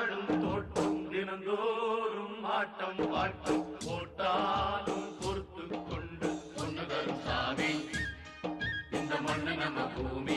வாழும் தோட்டம் தினந்தோறும் ஆட்டம் பாட்டம் போட்டாலும் பொறுத்து கொண்டு ஒன்று தரும் சாமி இந்த மண்ணு நம்ம பூமி